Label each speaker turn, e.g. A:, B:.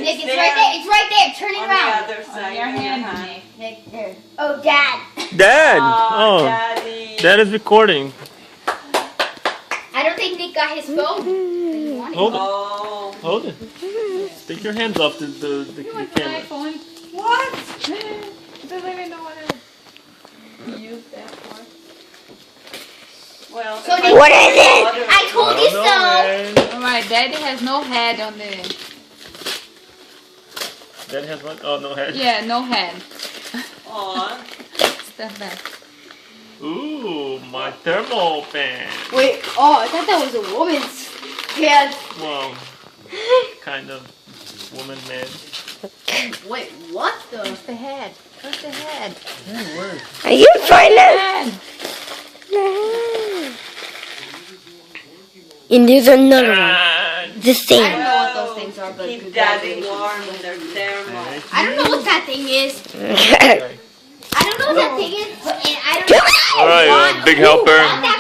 A: Nick, it's right there. It's right there. Turn it
B: On
A: around.
B: the other side
C: On your
B: of your
C: hand,
B: hand.
C: Nick.
A: Nick, there. Oh, Dad.
D: Dad!
B: Oh,
D: Oh,
B: Daddy.
D: Dad is recording.
A: I don't think Nick got his phone. He wanted
D: Hold it.
B: Oh.
D: Hold it. Take your hands off the
C: You want an
D: camera.
C: iPhone?
B: What?
C: He doesn't even know what to use that for.
B: Well,
A: So
B: if
A: Nick,
B: I-
A: what is it? I told you so.
C: Alright, Daddy has no head on the...
D: Dad has one? Oh, no head.
C: Yeah, no head.
B: Aw.
C: Step back.
D: Ooh, my thermal fan.
A: Wait, oh, I thought that was a woman's hand.
D: Well, kind of woman man.
A: Wait, what the?
C: Where's the head? Where's the head?
D: Yeah, where?
E: Are you trying to?
C: Head!
E: And there's another one.
D: Ah,
E: The
A: I
E: same.
A: don't know what those things are, but
B: Keep Daddy warm in their thermal.
A: I don't know what that thing is.
D: okay.
A: I don't know what that thing is, but I don't know.
D: All right, big helper.
A: Not that